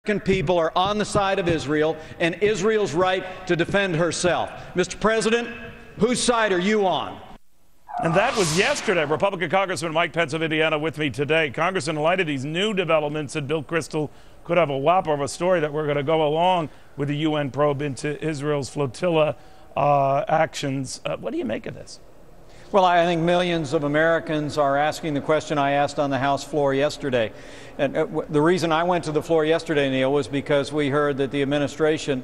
People are on the side of Israel and Israel's right to defend herself. Mr. President, whose side are you on? And that was yesterday. Republican Congressman Mike Pence of Indiana with me today. Congressman, in light of these new developments, and Bill Kristol could have a whopper of a story that we're going to go along with the UN probe into Israel's flotilla actions. What do you make of this? Well, I think millions of Americans are asking the question I asked on the House floor yesterday. And the reason I went to the floor yesterday, Neil, was because we heard that the administration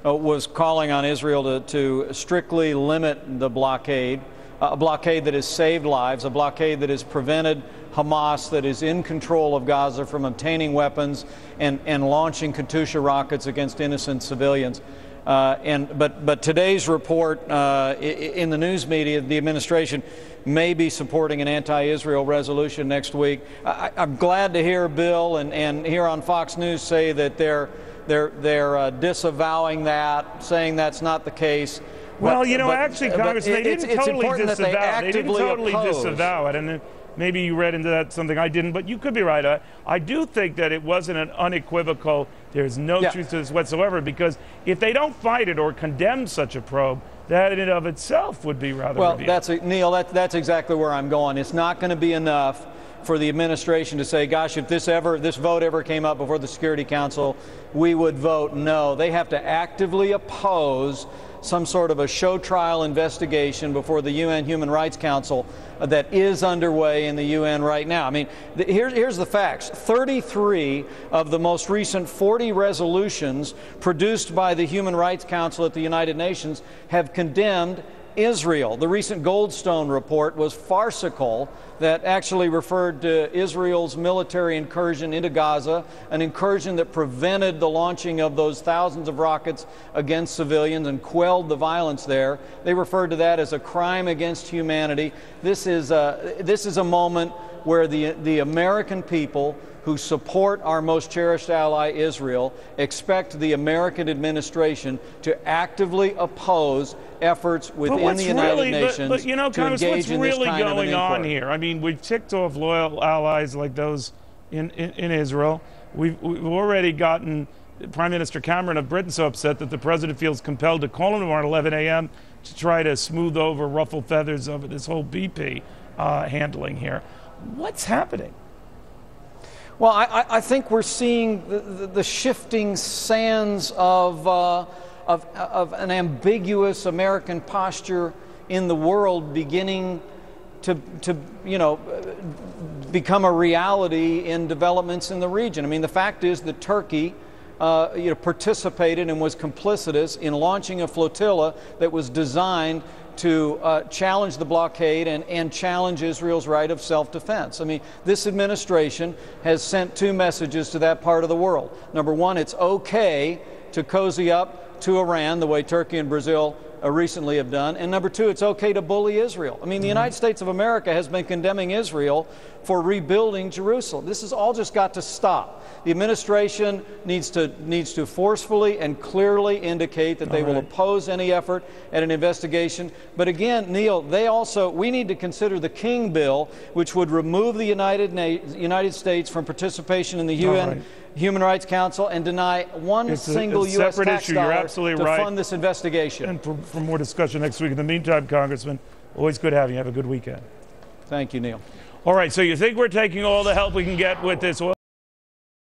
was calling on Israel to strictly limit the blockade, a blockade that has saved lives, a blockade that has prevented Hamas, that is in control of Gaza, from obtaining weapons and launching Katyusha rockets against innocent civilians. But today's report in the news media, the administration may be supporting an anti-Israel resolution next week. I'm glad to hear Bill and here on Fox News say that they're disavowing that, saying that's not the case. Well, actually, Congressman, they didn't totally disavow it. They didn't totally disavow it. And maybe you read into that something I didn't, but you could be right. I do think that it wasn't an unequivocal, there's no truth to this whatsoever, because if they don't fight it or condemn such a probe, that in and of itself would be rather revealing. Neil, that's exactly where I'm going. It's not going to be enough for the administration to say, gosh, if this vote ever came up before the Security Council, we would vote no. They have to actively oppose some sort of a show trial investigation before the UN Human Rights Council that is underway in the UN right now. I mean, here's the facts. 33 of the most recent 40 resolutions produced by the Human Rights Council at the United Nations have condemned Israel. The recent Goldstone report was farcical, that actually referred to Israel's military incursion into Gaza, an incursion that prevented the launching of those thousands of rockets against civilians and quelled the violence there. They referred to that as a crime against humanity. This is a moment where the American people who support our most cherished ally, Israel, expect the American administration to actively oppose efforts within the United Nations to engage in this kind of an inquiry. What's really going on here? I mean, we've ticked off loyal allies like those in Israel. We've already gotten Prime Minister Cameron of Britain so upset that the president feels compelled to call him tomorrow at 11 a.m. to try to smooth over, ruffle feathers of this whole BP handling here. What's happening? Well, I think we're seeing the shifting sands of an ambiguous American posture in the world beginning to become a reality in developments in the region. I mean, the fact is that Turkey participated and was complicitous in launching a flotilla that was designed to challenge the blockade and challenge Israel's right of self-defense. I mean, this administration has sent two messages to that part of the world. Number one, it's okay to cozy up to Iran the way Turkey and Brazil recently have done. And number two, it's okay to bully Israel. I mean, the United States of America has been condemning Israel for rebuilding Jerusalem. This has all just got to stop. The administration needs to forcefully and clearly indicate that they will oppose any effort at an investigation. But again, Neil, we need to consider the King Bill, which would remove the United States from participation in the UN Human Rights Council and deny one single U.S. tax dollar to fund this investigation. And for more discussion next week. In the meantime, Congressman, always good having you. Have a good weekend. Thank you, Neil. All right, so you think we're taking all the help we can get with this oil